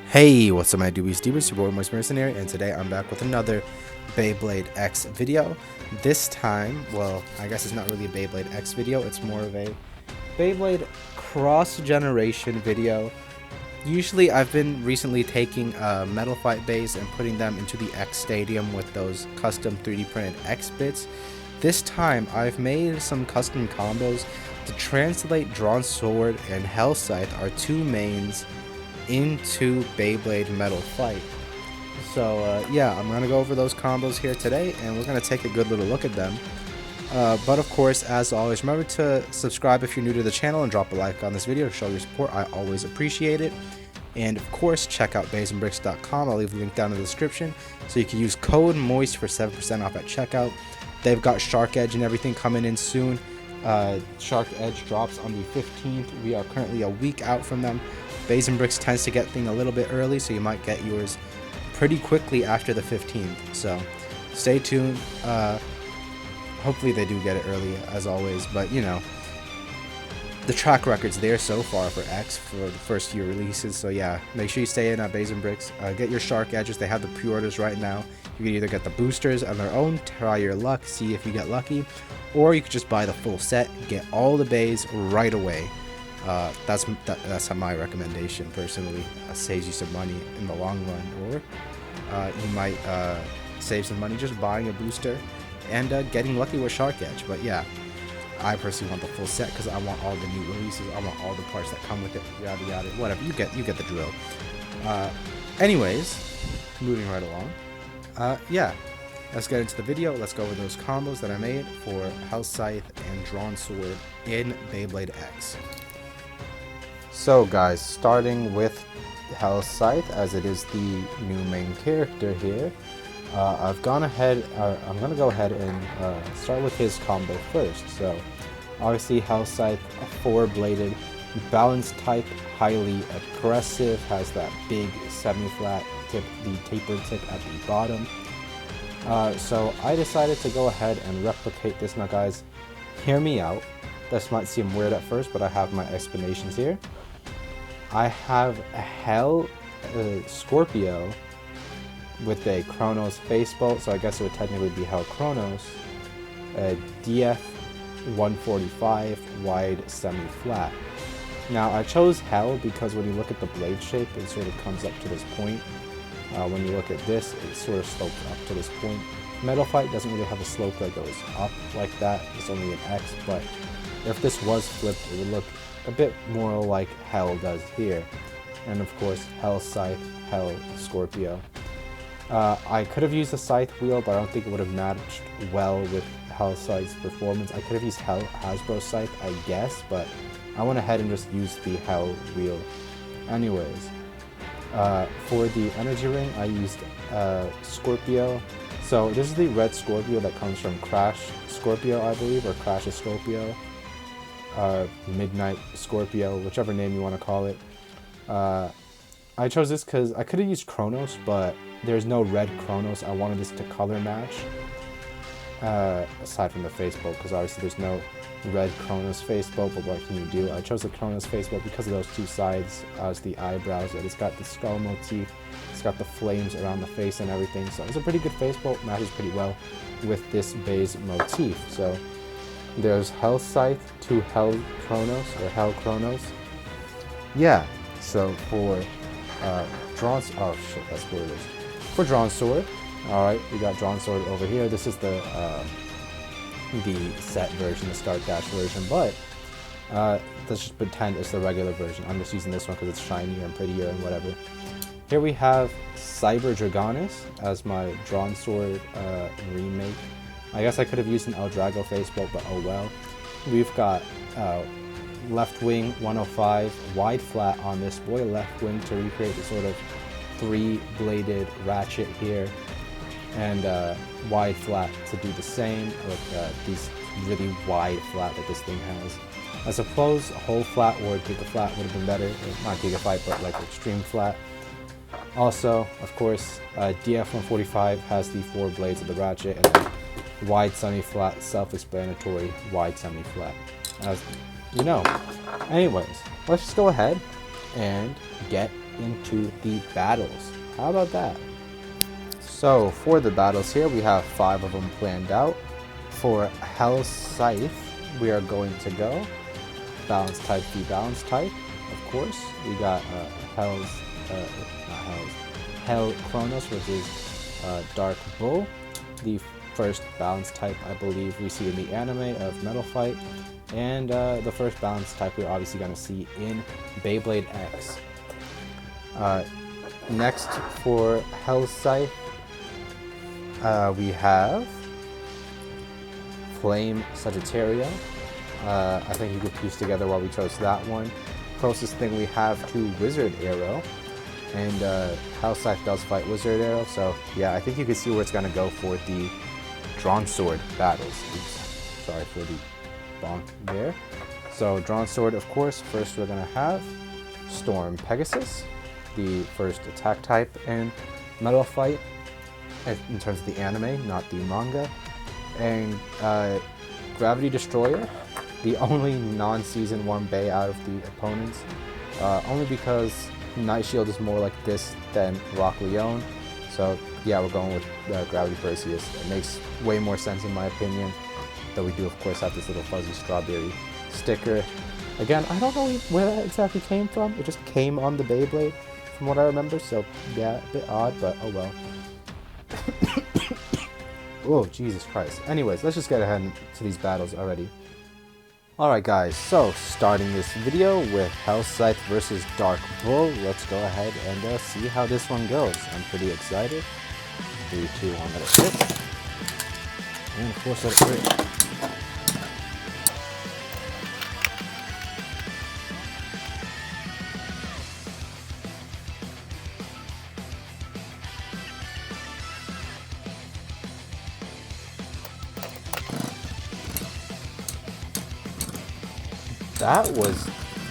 Hey, what's up my doobies deebers, your boy Moist Mercenary, and today I'm back with another Beyblade X video. This time, well, I guess it's not really a Beyblade X video, it's more of a Beyblade cross-generation video. Usually I've been recently taking Metal Fight bays and putting them into the X Stadium with those custom 3D printed X bits. This time I've made some custom combos to translate Drawn Sword and HELLS SCYTHE, our two mains, into Beyblade Metal Fight. So yeah, I'm gonna go over those combos here today, and we're gonna take a good little look at them. But of course, as always, remember to subscribe if you're new to the channel and drop a like on this video to show your support. I always appreciate it. And of course, check out baysandbricks.com. I'll leave the link down in the description, so you can use code MOIST for 7% off at checkout. They've got Shark Edge and everything coming in soon. Shark Edge drops on the 15th. We are currently a week out from them. Bays and Bricks tends to get things a little bit early, so you might get yours pretty quickly after the 15th. So stay tuned. Hopefully they do get it early, as always. But you know, the track record's there so far for X for the first few releases. So yeah, make sure you stay in at Bays and Bricks. Get your Shark Edges. They have the pre-orders right now. You can either get the boosters on their own, try your luck, see if you get lucky, or you could just buy the full set, get all the bays right away. That's my recommendation personally. Saves you some money in the long run, or you might save some money just buying a booster and getting lucky with Shark Edge. But yeah, I personally want the full set because I want all the new releases. I want all the parts that come with it. Yada yada, whatever. You get the drill. Anyways, moving right along. Yeah, let's get into the video. Let's go over those combos that I made for HELLS SCYTHE and Drawn Sword in Beyblade X. So guys, starting with HELLS SCYTHE, as it is the new main character here, I'm going to go ahead and start with his combo first. So obviously HELLS SCYTHE, a 4-bladed, balanced type, highly aggressive, has that big semi-flat tip, the tapered tip at the bottom. So I decided to go ahead and replicate this. Now guys, hear me out. This might seem weird at first, but I have my explanations here. I have a HELLS Scorpio with a Chronos face bolt, so I guess it would technically be HELLS Chronos, a DF 145 wide semi-flat. Now I chose HELLS because when you look at the blade shape, it sort of comes up to this point. When you look at this, it sort of slopes up to this point. Metal Fight doesn't really have a slope that goes up like that, it's only an X, but if this was flipped, it would look a bit more like HELLS does here. And of course, HELLS SCYTHE, HELLS Scorpio. I could have used the Scythe wheel, but I don't think it would have matched well with HELLS SCYTHE's performance. I could have used Hasbro Scythe, I guess, but I went ahead and just used the HELLS wheel. Anyways, for the energy ring, I used Scorpio. So this is the red Scorpio that comes from Crash Scorpio, I believe, or Crash Scorpio. Midnight Scorpio, whichever name you want to call it. I chose this because I could have used Chronos, but there's no red Chronos. I wanted this to color match, aside from the face bolt, because obviously there's no red Chronos face bolt, but what can you do? I chose the Chronos face bolt because of those two sides as the eyebrows, and it's got the skull motif, it's got the flames around the face and everything, so it's a pretty good face bolt, matches pretty well with this base motif. So there's HELLS SCYTHE to HELLS Chronos, or HELLS Chronos. Yeah, so for Drawn... oh shit, that's what it is. For Drawn Sword, alright, we got Drawn Sword over here. This is the set version, the Start Dash version, but let's just pretend it's the regular version. I'm just using this one because it's shinier and prettier and whatever. Here we have Cyber Dragonis as my Drawn Sword remake. I guess I could have used an El Drago face bolt, but oh well. We've got left wing 105 wide flat on this boy, left wing to recreate the sort of 3-bladed ratchet here, and wide flat to do the same with these really wide flat that this thing has. I suppose a whole flat or giga flat would have been better, not giga flat, but like extreme flat. Also, of course, DF 145 has the 4 blades of the ratchet, and then wide semi-flat, self-explanatory, wide semi-flat, as you know. Anyways, let's just go ahead and get into the battles. How about that? So for the battles here, we have 5 of them planned out. For HELLS Scythe, we are going to go balance type v balance type, of course. We got HELLS, not HELLS, Hell Chronos versus Dark Bull. The first balance type I believe we see in the anime of Metal Fight. And the first balance type we're obviously going to see in Beyblade X. Next for HELLS Scythe, we have Flame Sagittario. I think you could piece together why we chose that one. Closest thing we have to Wizard Arrow, and HELLS Scythe does fight Wizard Arrow, so yeah, I think you can see where it's going to go for the Drawn Sword battles. Oops, sorry for the bonk there. So Drawn Sword, of course, first we're going to have Storm Pegasus, the first attack type in Metal Fight, in terms of the anime, not the manga. And Gravity Destroyer, the only non-season 1 Bay out of the opponents, only because Night Shield is more like this than Rock Leone. So yeah, we're going with Gravity Perseus. It makes way more sense in my opinion, though we do of course have this little fuzzy strawberry sticker. Again, I don't know where that exactly came from. It just came on the Beyblade from what I remember, so yeah, a bit odd, but oh well. Oh, Jesus Christ. Anyways, let's just get ahead to these battles already. Alright guys, so starting this video with HELLS Scythe versus Dark Bull. Let's go ahead and see how this one goes. I'm pretty excited. 3, 2, 1, let it rip. And of course, let it rip. That was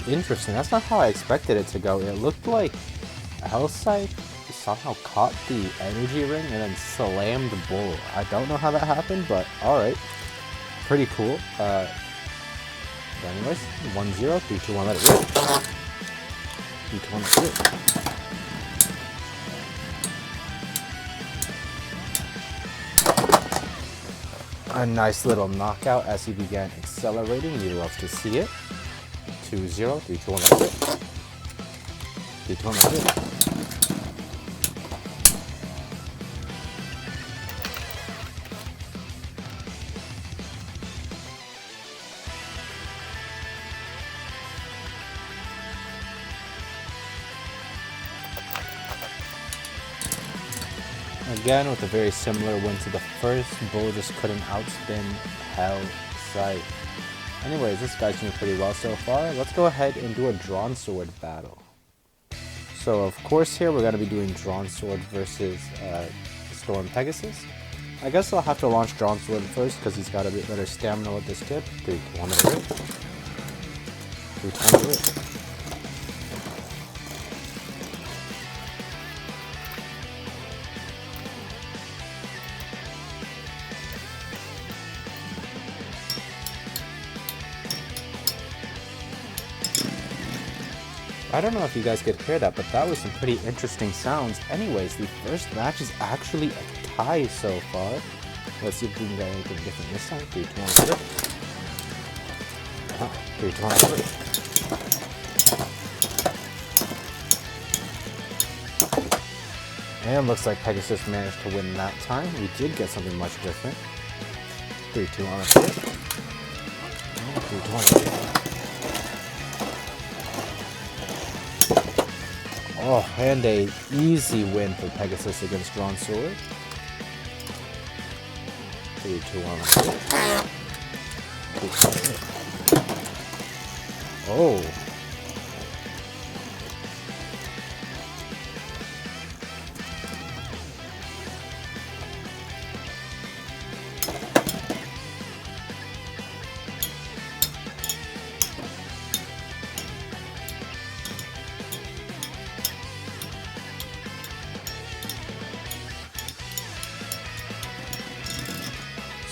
interesting. That's not how I expected it to go. It looked like HELLS Scythe somehow caught the energy ring and then slammed the bull. I don't know how that happened, but alright. Pretty cool. Anyways, 1-0, 3, 2, 1, let it rip. 3, 2, 1, let it rip. A nice little knockout as he began accelerating. You love to see it. 2-0, 3, 2, 1, let it rip. 3, 2, 1, let it rip. Again, with a very similar win to the first, Bull just couldn't outspin HELLS Scythe. Anyways, this guy's doing pretty well so far. Let's go ahead and do a Drawn Sword battle. So, of course, here we're going to be doing Drawn Sword versus Storm Pegasus. I guess I'll have to launch Drawn Sword first because he's got a bit better stamina with this tip. 3, 2, 1, let it rip. 3, 2, 1, let it rip. I don't know if you guys could hear that, but that was some pretty interesting sounds. Anyways, the first match is actually a tie so far. Let's see if we can get anything different this time. 3, 2, 1, let it rip. 3, 2, 1, let it rip. And looks like Pegasus managed to win that time. We did get something much different. 3, 2, 1, let it rip. 3, 2, 1, let it rip. Oh, and a easy win for Pegasus against Drawn Sword. 3, 2, 1. Oh.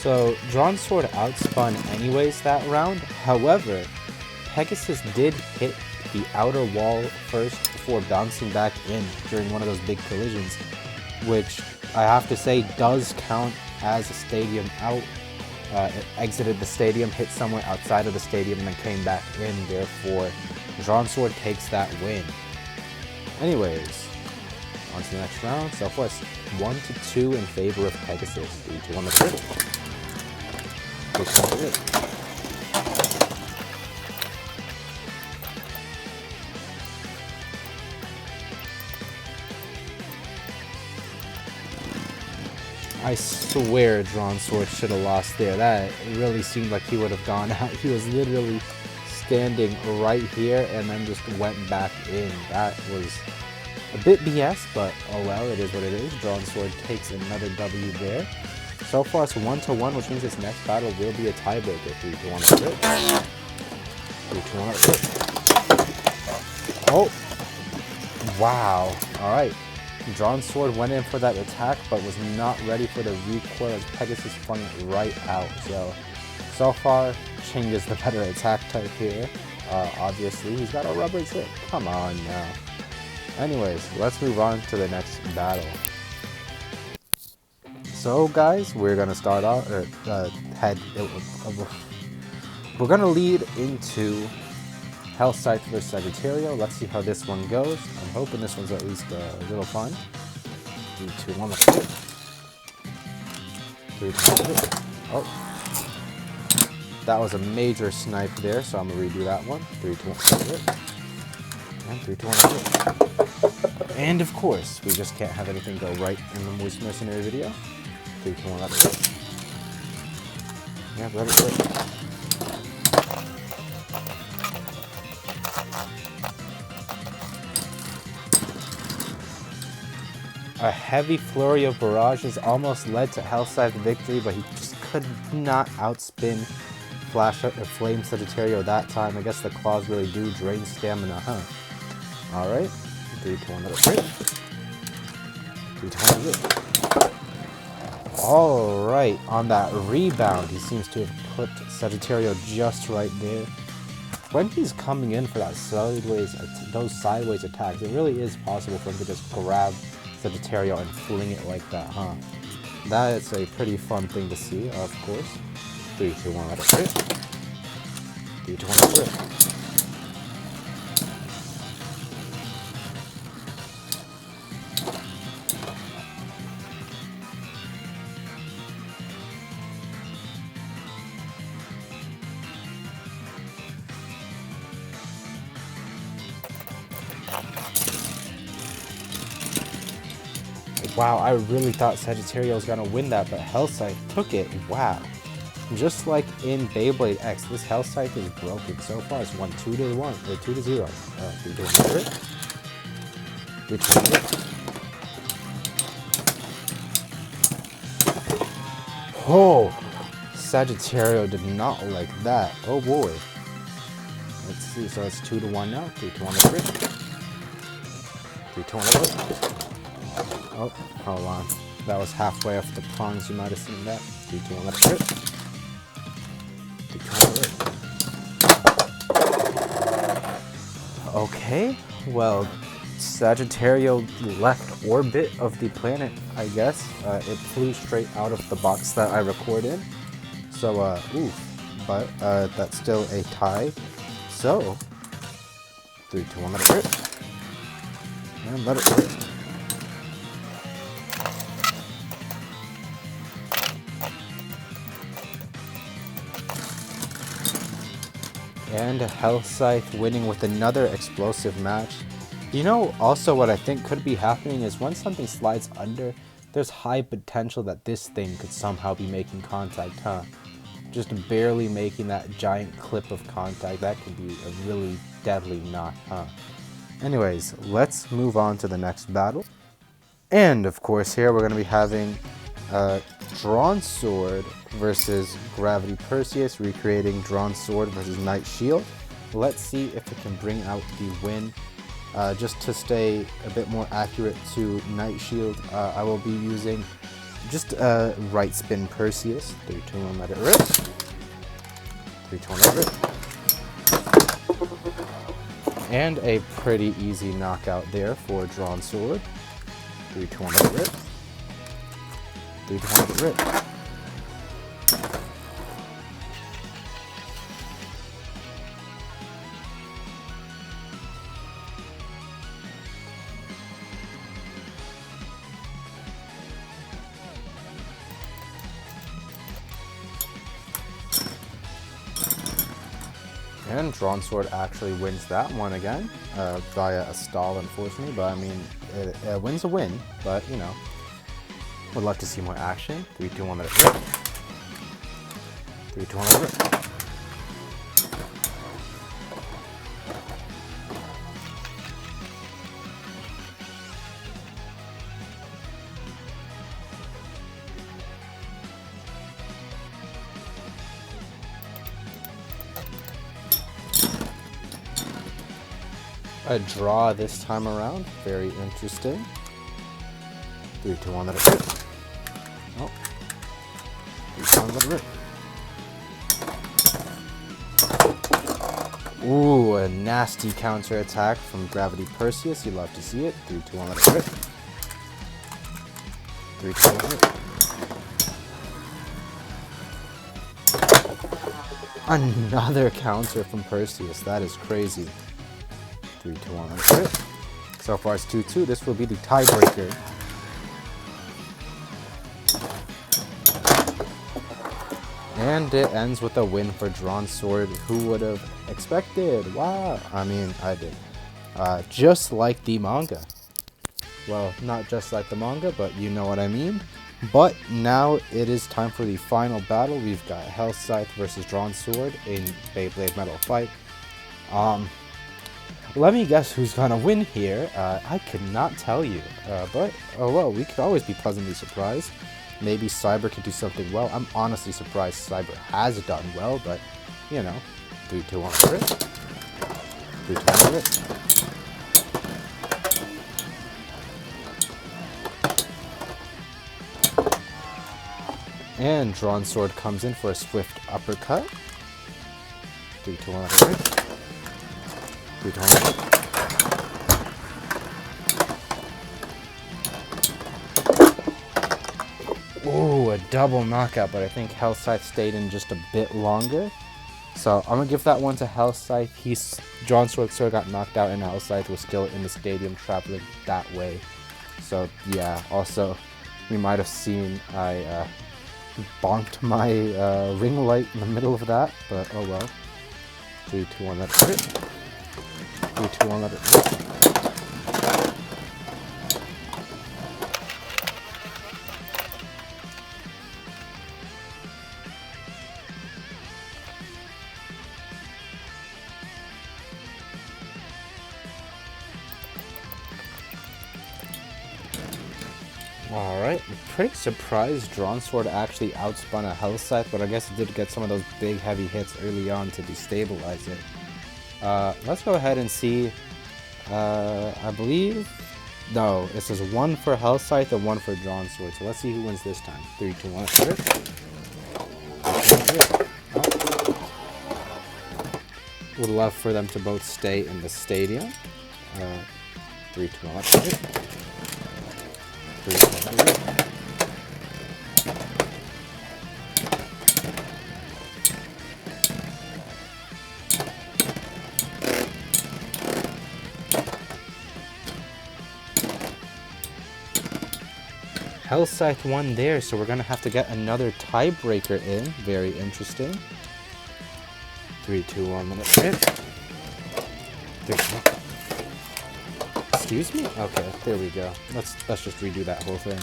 So, Drawn Sword outspun anyways that round. However, Pegasus did hit the outer wall first before bouncing back in during one of those big collisions, which I have to say does count as a stadium out. It exited the stadium, hit somewhere outside of the stadium, and then came back in. Therefore, Drawn Sword takes that win. Anyways, on to the next round. Southwest 1-2 in favor of Pegasus. 3-2 on the crit. I swear Drawn Sword should have lost there. That really seemed like he would have gone out. He was literally standing right here and then just went back in. That was a bit BS, but oh well, it is what it is. Drawn Sword takes another W there. So far it's 1-1, which means this next battle will be a tiebreaker. 3-2 on the crit. 3-2 on the crit. Oh! Wow. Alright. Drawn Sword went in for that attack, but was not ready for the recoil as Pegasus flung it right out. So far, Ching is the better attack type here. Obviously, he's got a rubber tip. Come on now. Anyways, let's move on to the next battle. So, guys, we're gonna start off. We're gonna lead into HELLS vs Sagittario. Let's see how this one goes. I'm hoping this one's at least a little fun. 3-2 on the crit. 3-2 on the crit. Oh. That was a major snipe there, so I'm going to redo that one. 3-2 on the crit. And 3-2 on the crit. And of course, we just can't have anything go right in the Moist Mercenary video. 3-2 on the crit. Yeah, let it crit. A heavy flurry of barrages almost led to HELLS victory, but he just could not outspin Flame Sagittario that time. I guess the claws really do drain stamina, huh? Alright. 3-2 on the crit. 3-2 on the crit. Alright, on that rebound, he seems to have put Sagittario just right there. When he's coming in for that those sideways attacks, it really is possible for him to just grab Sagittario and fling it like that, huh? That's a pretty fun thing to see, of course. 3-2 on the crit. 3-2 on the crit. Wow, I really thought Sagittario was gonna win that, but HELLS took it. Wow. Just like in Beyblade X, this HELLS is broken. So far, it's won 2-1 or 2-0. 3-2 3-2. Oh, Sagittario did not like that. Oh boy. Let's see. So it's 2-1 now. 3-2 on the crit. 3-2 on the crit. Oh, hold on. That was halfway off the prongs. You might have seen that. 3-2 on the crit. 3-2 on the crit. Okay, well, Sagittario left orbit of the planet, I guess. It flew straight out of the box that I recorded. So, oof. But, that's still a tie. So, 3-2 on the crit. And let it crit. And HELLS winning with another explosive match. You know, also what I think could be happening is when something slides under, there's high potential that this thing could somehow be making contact, huh? Just barely making that giant clip of contact. That could be a really deadly knot, huh? Anyways, let's move on to the next battle. And of course here we're going to be having Drawn Sword versus Gravity Perseus, recreating Drawn Sword versus Knight Shield. Let's see if it can bring out the win. Just to stay a bit more accurate to Knight Shield, I will be using just right spin Perseus. 3-2 on let it rip. 3-2 on let it rip. And a pretty easy knockout there for Drawn Sword. 3, 2, 1, let it rip. 3, 2, 1, let it rip. And Drawn Sword actually wins that one again, via a stall, unfortunately, but I mean, it wins a win, but, you know, would love to see more action. 3, 2, 1, let it rip. 3, 2, 1, let it rip. A draw this time around, very interesting. 3, 2, 1, let it rip. Oh. 3, 2, 1, let it rip. Ooh, a nasty counter attack from Gravity Perseus. You love to see it. 3, 2, 1, let it rip. 3, 2, 1, let it rip. Another counter from Perseus. That is crazy. 3, 2, 1, let it rip. So far it's 2-2. This will be the tiebreaker. And it ends with a win for Drawn Sword. Who would have expected? Wow. I mean, I did. Just like the manga. Well, not just like the manga, but you know what I mean. But now it is time for the final battle. We've got HELLS versus Drawn Sword in Beyblade Metal Fight. Let me guess who's gonna win here. I could not tell you, but oh well, we could always be pleasantly surprised. Maybe Cyber could do something well. I'm honestly surprised Cyber has done well, but you know, 3, 2, 1, rip. 3, 2, 1, rip. And Drawn Sword comes in for a swift uppercut. 3, 2, 1, rip. 3, 2, 1, rip. Ooh, a double knockout, but I think HELLS stayed in just a bit longer. So I'm gonna give that one to HELLS. Drawn Sword got knocked out, and HELLS was still in the stadium traveling that way. So yeah, also you might have seen I bonked my ring light in the middle of that, but oh well. 3, 2, 1, let it rip. 3, 2, 1, let it rip. Alright, I'm pretty surprised Drawn Sword actually outspun a HELLS, but I guess it did get some of those big heavy hits early on to destabilize it. Let's go ahead and see. I believe... No, it says 1 for HELLS and 1 for Drawn Sword, so let's see who wins this time. 3, 2, 1, rip. Would love for them to both stay in the stadium. 3, 2, 1, rip. 3, 2, 1, rip. HELLS won there, so we're gonna have to get another tiebreaker in. Very interesting. 3, 2, 1, let it rip. 3, 2, 1. Excuse me? Okay, there we go. Let's just redo that whole thing.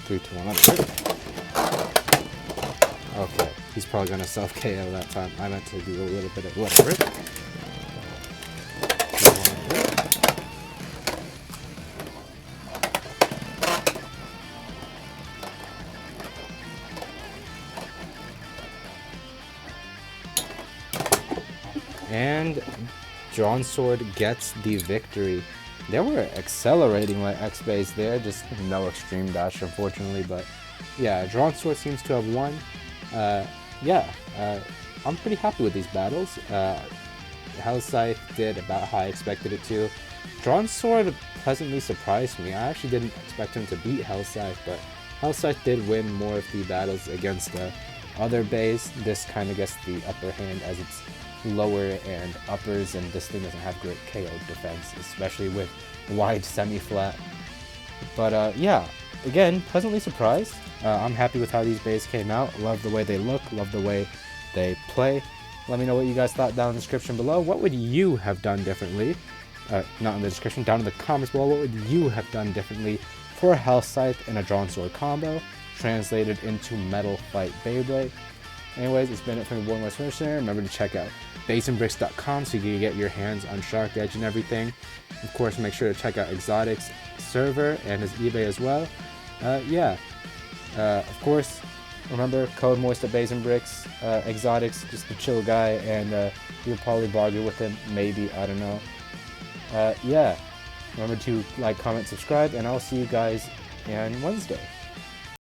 3, 2, 1, let it rip. Okay, he's probably gonna self KO that time. I meant to do a little bit of let it rip. 3, 2, 1, let it rip. And Drawn Sword gets the victory. They were accelerating like X-Base there, just no extreme dash unfortunately, but yeah, Drawn Sword seems to have won. I'm pretty happy with these battles. Hell's Scythe did about how I expected it to. Drawn Sword pleasantly surprised me. I actually didn't expect him to beat Hell's Scythe, but Hell's Scythe did win more of the battles against the other bays. This kind of gets the upper hand as it's lower and uppers, and this thing doesn't have great KO defense, especially with wide semi-flat. But yeah, again, pleasantly surprised. I'm happy with how these bays came out. Love the way they look, love the way they play. Let me know what you guys thought down in the description below. What would you have done differently? Not in the description, down in the comments below. What would you have done differently for a Hell's Scythe and a Drawn Sword combo translated into Metal Fight Beyblade? Anyways, it's been it from your boy, West Finisher. Remember to check out baseandbricks.com so you can get your hands on Shark Edge and everything. Of course, make sure to check out Exotic's server and his eBay as well. Of course, remember, code Moist at Base and Bricks. Exotic's just a chill guy, and you'll probably bargain with him, maybe, I don't know. Remember to like, comment, subscribe, and I'll see you guys on Wednesday.